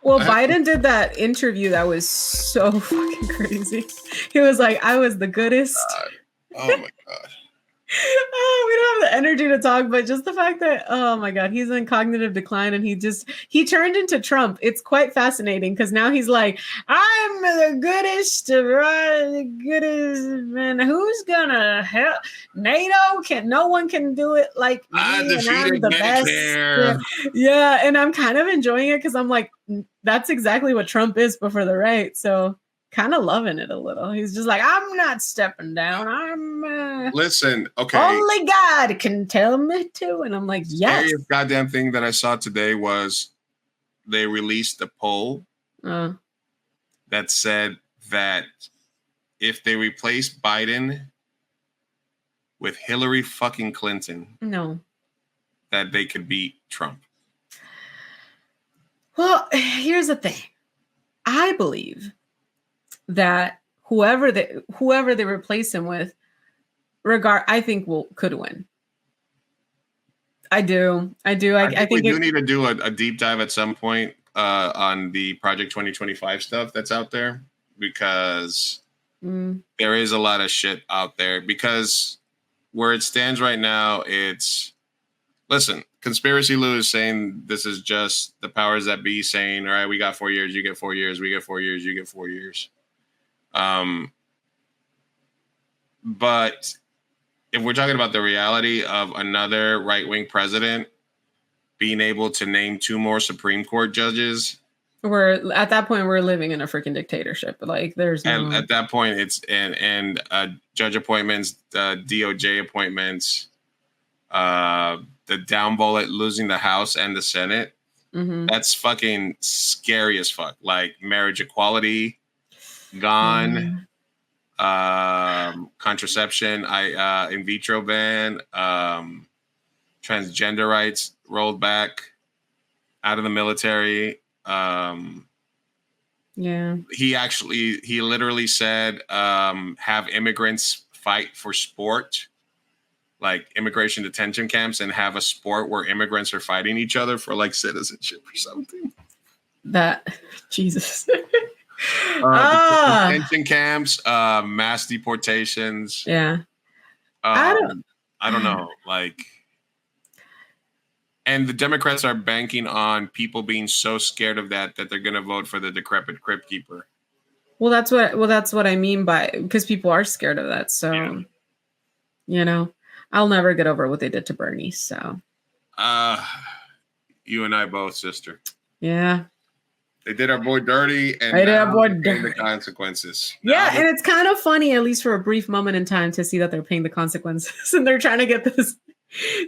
Well, Biden did that interview that was so fucking crazy. He was like, I was the goodest. Oh my God. Oh, we don't have the energy to talk, but just the fact that, oh my God, he's in cognitive decline and he turned into Trump. It's quite fascinating because now he's like, I'm the goodest, man. Who's gonna help? No one can do it like me. I defeated I'm the Medicare. best. Yeah, and I'm kind of enjoying it because I'm like, that's exactly what Trump is, but for the right. So kind of loving it a little. He's just like, I'm not stepping down. Listen, okay. Only God can tell me to. And I'm like, yes. The goddamn thing that I saw today was they released a poll that said that if they replace Biden with Hillary fucking Clinton, that they could beat Trump. Well, here's the thing. I believe that whoever they replace him with, I think could win. I do. I think we do need to do a deep dive at some point on the Project 2025 stuff that's out there, because there is a lot of shit out there. Because where it stands right now, listen, Conspiracy Lou is saying this is just the powers that be saying, all right, we got 4 years, you get 4 years, we get 4 years, you get 4 years. But if we're talking about the reality of another right-wing president being able to name 2 more Supreme Court judges, at that point we're living in a freaking dictatorship. Like there's no... at that point it's and judge appointments, DOJ appointments, the down bullet losing the House and the Senate. That's fucking scary as fuck. Like marriage equality gone. Contraception, in vitro ban, transgender rights rolled back, out of the military. He literally said, have immigrants fight for sport, like immigration detention camps, and have a sport where immigrants are fighting each other for like citizenship or something. Jesus. Detention camps, mass deportations. Yeah. I don't know. Like, and the Democrats are banking on people being so scared of that they're going to vote for the decrepit crypt keeper. Well, that's what I mean by, because people are scared of that. So, I'll never get over what they did to Bernie. So, you and I both, sister. Yeah. They did our boy dirty, and the consequences. And it's kind of funny, at least for a brief moment in time, to see that they're paying the consequences, and they're trying to get this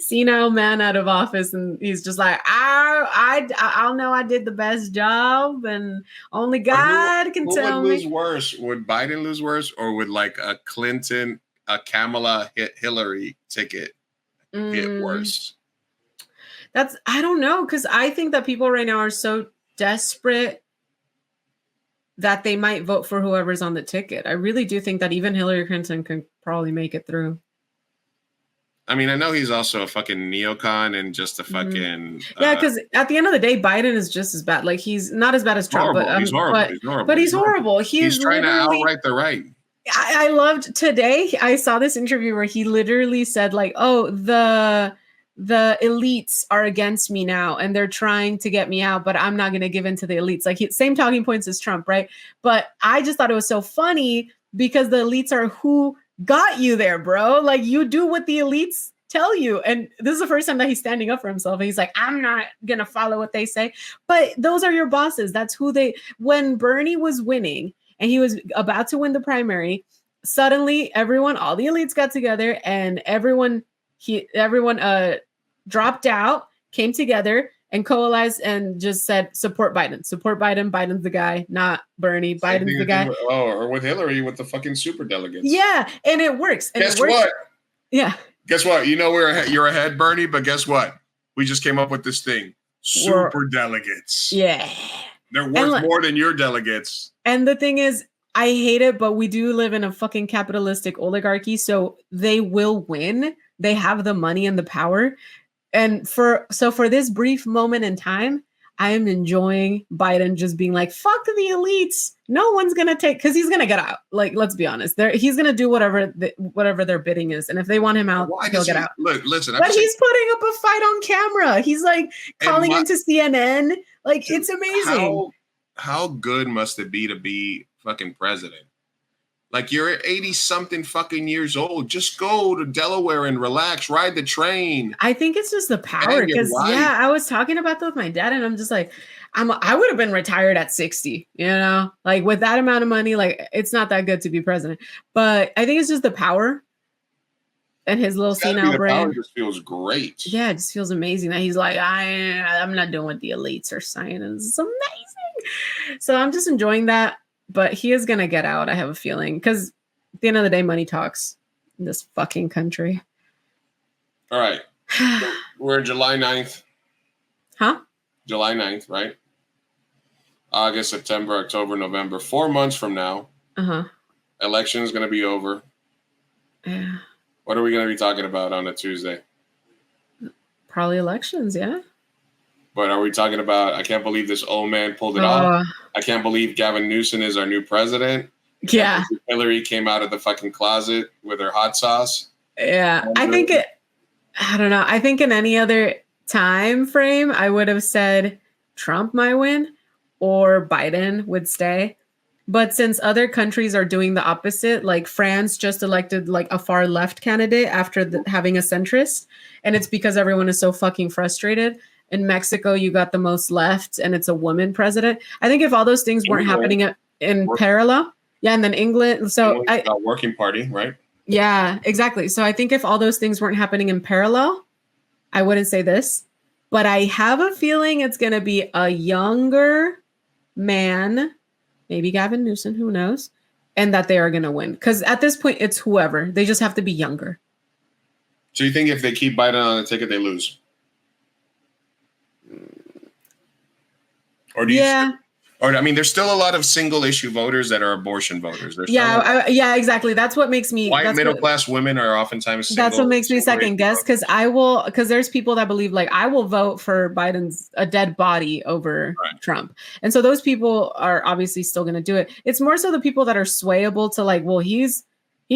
senile man out of office, and he's just like, I'll know I did the best job, and only God can tell me. Who would lose worse? Would Biden lose worse, or would like a Clinton, a Kamala Hillary ticket get worse? I don't know, because I think that people right now are so desperate that they might vote for whoever's on the ticket. I really do think that even Hillary Clinton can probably make it through. I mean, I know he's also a fucking neocon and just a fucking... because at the end of the day, Biden is just as bad. Like, he's not as bad as Trump, but he's horrible. But he's horrible. He's trying to outright the right. I loved today. I saw this interview where he literally said, like, oh, the elites are against me now and they're trying to get me out, but I'm not going to give in to the elites. Like, same talking points as Trump, right? But I just thought it was so funny because the elites are who got you there, bro. Like, you do what the elites tell you. And this is the first time that he's standing up for himself. And he's like, I'm not going to follow what they say. But those are your bosses. That's who when Bernie was winning and he was about to win the primary, suddenly all the elites got together and everyone dropped out, came together and coalesced and just said, support Biden. Biden's the guy, not Bernie. Biden's the guy. Or with Hillary with the fucking super delegates. Yeah, and it works. Guess what? Yeah. Guess what? You know you're ahead, Bernie, but guess what? We just came up with this thing. Super delegates. Yeah. They're worth more than your delegates. And the thing is, I hate it, but we do live in a fucking capitalistic oligarchy, so they will win. They have the money and the power. And for this brief moment in time, I am enjoying Biden just being like, fuck the elites. No one's gonna take, because he's gonna get out. Like, let's be honest. He's gonna do whatever their bidding is. And if they want him out, he'll get out. Look, listen. But he's putting up a fight on camera. He's like calling into CNN. Like, it's amazing. How good must it be to be fucking president? Like, you're 80-something fucking years old. Just go to Delaware and relax, ride the train. I think it's just the power. Because, yeah, I was talking about that with my dad, and I'm just like, I would have been retired at 60, you know? Like, with that amount of money, like, it's not that good to be president. But I think it's just the power and his little senile brain. The power just feels great. Yeah, it just feels amazing that he's like, I'm not doing what the elites are saying. It's amazing. So I'm just enjoying that. But he is going to get out, I have a feeling. Because at the end of the day, money talks in this fucking country. All right. So we're July 9th. Huh? July 9th, right? August, September, October, November. 4 months from now. Uh-huh. Election is going to be over. Yeah. What are we going to be talking about on a Tuesday? Probably elections, yeah. But are we talking about, I can't believe this old man pulled it off. I can't believe Gavin Newsom is our new president. Yeah. Hillary came out of the fucking closet with her hot sauce. Yeah. I don't know. I think in any other time frame, I would have said Trump might win or Biden would stay. But since other countries are doing the opposite, like France just elected like a far left candidate after having a centrist. And it's because everyone is so fucking frustrated. In Mexico, you got the most left, and it's a woman president. I think if all those things weren't happening in parallel, yeah, and then England. So working party, right? Yeah, exactly. So I think if all those things weren't happening in parallel, I wouldn't say this. But I have a feeling it's going to be a younger man, maybe Gavin Newsom, who knows, and that they are going to win. Because at this point, it's whoever. They just have to be younger. So you think if they keep Biden on the ticket, they lose? Or do you? Yeah. Or I mean, there's still a lot of single issue voters that are abortion voters. Yeah, exactly. That's what makes me. White middle class women are oftentimes. That's what makes me second guess because there's people that believe like I will vote for Biden's a dead body over Trump, and so those people are obviously still going to do it. It's more so the people that are swayable to like, well, he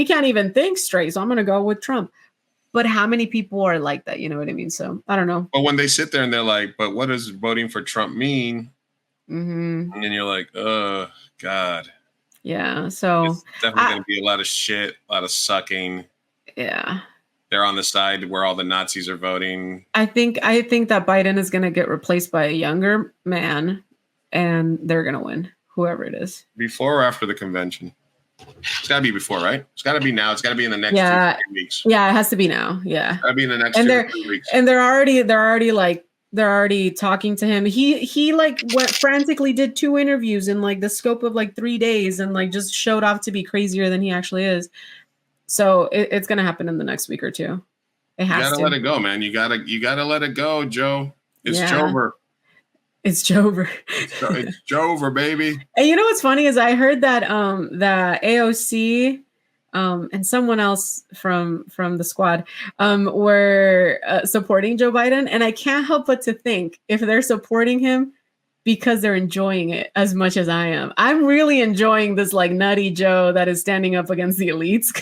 can't even think straight, so I'm going to go with Trump. But how many people are like that? You know what I mean? So I don't know. But when they sit there and they're like, but what does voting for Trump mean? Mm-hmm. And then you're like, oh, God. Yeah. So it's definitely going to be a lot of shit, a lot of sucking. Yeah. They're on the side where all the Nazis are voting. I think that Biden is going to get replaced by a younger man and they're going to win, whoever it is. Before or after the convention? It's got to be before, right? It's got to be now. It's got to be in the next 2 weeks. Yeah, it has to be now. Yeah. It's got to be in the next 2 weeks. And they're already talking to him. He like went frantically did 2 interviews in like the scope of like 3 days and like just showed off to be crazier than he actually is. So it's going to happen in the next week or two. It has to. You got to let it go, man. You got to let it go, Joe. It's Jover. It's Jover. It's Jover, baby. And you know what's funny is I heard that the AOC and someone else from the squad were supporting Joe Biden, and I can't help but to think if they're supporting him because they're enjoying it as much as I am. I'm really enjoying this like nutty Joe that is standing up against the elites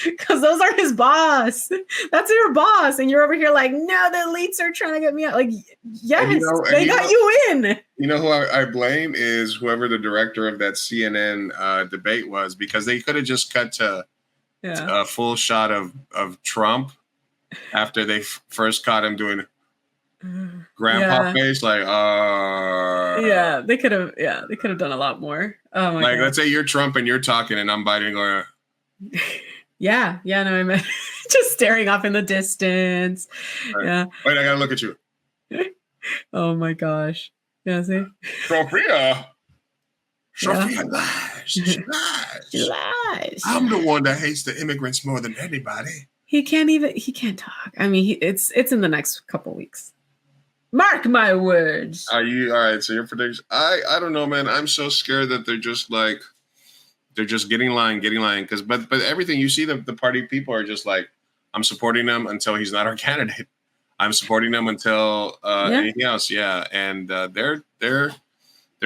because those are his boss. That's your boss. And you're over here like, no, the elites are trying to get me out. Like, yes, they got you in. You know who I blame is whoever the director of that CNN debate was, because they could have just cut to a full shot of Trump after they first caught him doing grandpa face, like they could have done a lot more. Oh my God. Let's say you're Trump and you're talking and I'm Biden going no, I meant just staring off in the distance. Right. Yeah, wait, I gotta look at you. Oh my gosh. Yeah, see, Sofia lies. She lies. I'm the one that hates the immigrants more than anybody. He can't talk. I mean, it's in the next couple weeks. Mark my words. Are you all right? So your prediction? I don't know, man. I'm so scared that they're just getting line. Because but everything you see, the party people are just like, I'm supporting him until he's not our candidate. I'm supporting them until anything else. Yeah, and their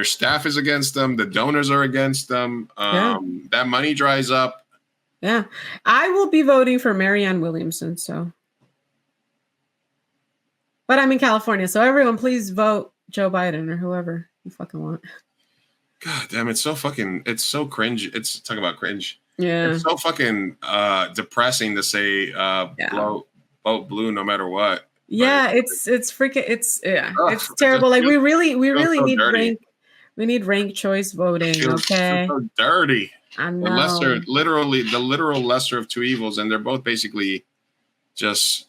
staff is against them. The donors are against them. That money dries up. Yeah, I will be voting for Marianne Williamson. So, but I'm in California, so everyone, please vote Joe Biden or whoever you fucking want. God damn, it's so cringe. It's talk about cringe. Yeah, it's so fucking depressing to say vote blue no matter what. Yeah, it's freaking it's terrible. Like we really need ranked choice voting. Okay, so dirty. I know. The literal lesser of two evils, and they're both basically just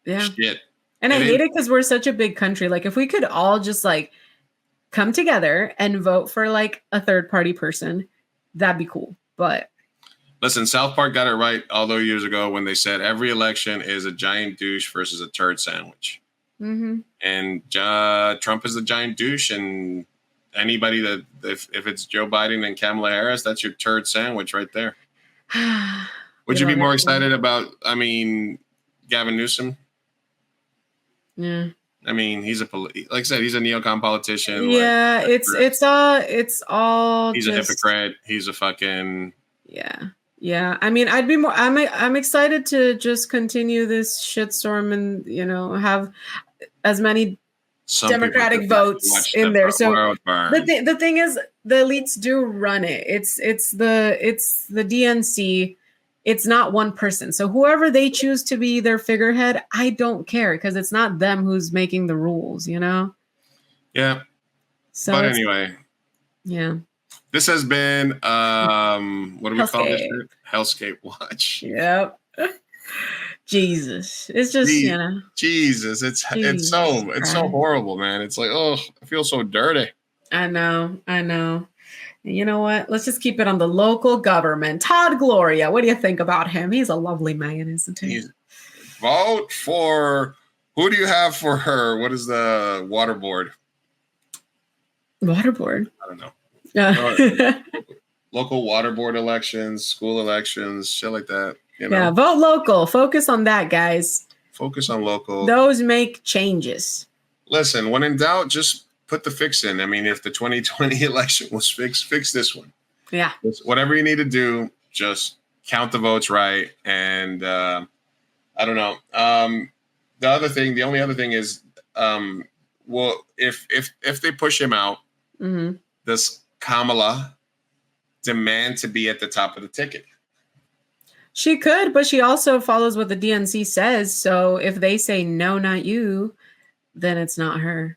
shit. And I hate it because we're such a big country. Like if we could all just like come together and vote for like a third party person, that'd be cool. But listen, South Park got it right all those years ago when they said every election is a giant douche versus a turd sandwich. Mm-hmm. And Trump is a giant douche, and anybody that if it's Joe Biden and Kamala Harris, that's your turd sandwich right there. Would you be more excited about? I mean, Gavin Newsom. Yeah. I mean, he's like I said, he's a neocon politician. Yeah, like, it's all. He's a hypocrite. He's a fucking. Yeah. I mean, I'd be more. I'm excited to just continue this shitstorm and have as many Democratic votes in there. So the thing is, the elites do run it. It's the DNC. It's not one person. So whoever they choose to be their figurehead, I don't care because it's not them who's making the rules, Yeah. So but anyway. Yeah. This has been what do we call this? Hellscape Watch. Yep. Jesus. It's just, Jesus. It's so horrible, man. It's like, oh, I feel so dirty. I know. You know what? Let's just keep it on the local government. Todd Gloria, what do you think about him? He's a lovely man, isn't he? Vote for who do you have for her? What is the water board? Water board? I don't know. Local water board elections, school elections, shit like that. Yeah, vote local. Focus on that, guys. Focus on local. Those make changes. Listen, when in doubt, just put the fix in. I mean, if the 2020 election was fix this one. Yeah. Whatever you need to do, just count the votes right. And I don't know. The only other thing is, well, if they push him out, does Kamala demand to be at the top of the ticket? She could, but she also follows what the DNC says. So if they say no, not you, then it's not her.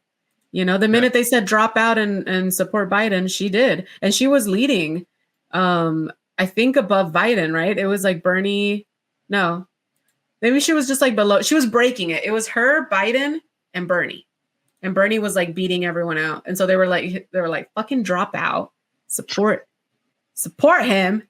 The minute they said drop out and support Biden, she did. And she was leading, I think above Biden, right? It was like Bernie. No, maybe she was just like below. She was breaking it. It was her, Biden, and Bernie. And Bernie was like beating everyone out. And so they were like, fucking drop out, support him.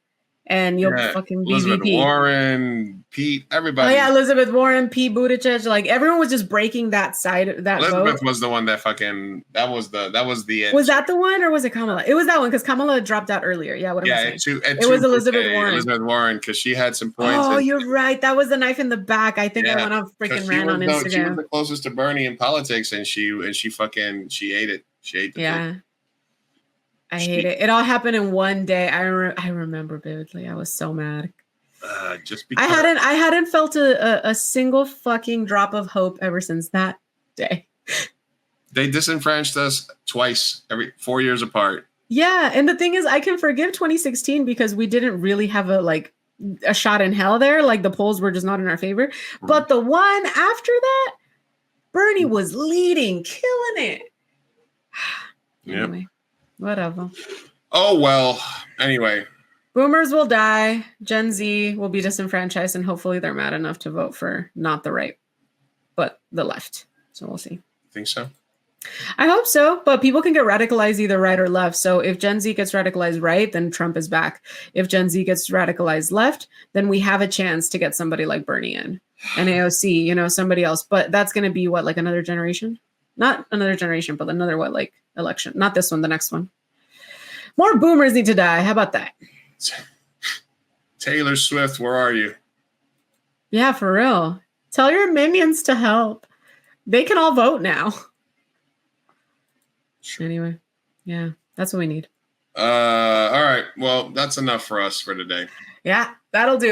And you'll fucking be Elizabeth VP. Warren, Pete, everybody. Oh yeah, Elizabeth Warren, Pete Buttigieg, like everyone was just breaking that side. That Elizabeth vote. Was the one that fucking that was the end. Was that the one or was it Kamala? It was that one because Kamala dropped out earlier. Yeah, what am I saying? It was Elizabeth Warren. Elizabeth Warren because she had some points. Oh, you're right. That was the knife in the back. I think I went off freaking ran on Instagram. She was the closest to Bernie in politics, and she ate it. She ate the food. I hate it. It all happened in one day. I remember vividly. I was so mad. Just because I hadn't felt a single fucking drop of hope ever since that day. They disenfranchised us twice, every 4 years apart. Yeah, and the thing is, I can forgive 2016 because we didn't really have a shot in hell there. Like the polls were just not in our favor. But the one after that, Bernie was leading, killing it. Anyway. Yep. Whatever. Oh, well. Anyway. Boomers will die. Gen Z will be disenfranchised, and hopefully they're mad enough to vote for not the right, but the left. So we'll see. Think so? I hope so, but people can get radicalized either right or left. So if Gen Z gets radicalized right, then Trump is back. If Gen Z gets radicalized left, then we have a chance to get somebody like Bernie in. And AOC, somebody else. But that's going to be what, like another generation? Not another generation, but another election. Not this one, the next one. More boomers need to die. How about that? Taylor Swift, where are you? Yeah, for real. Tell your minions to help. They can all vote now. Anyway, yeah, that's what we need. All right. Well, that's enough for us for today. Yeah, that'll do it.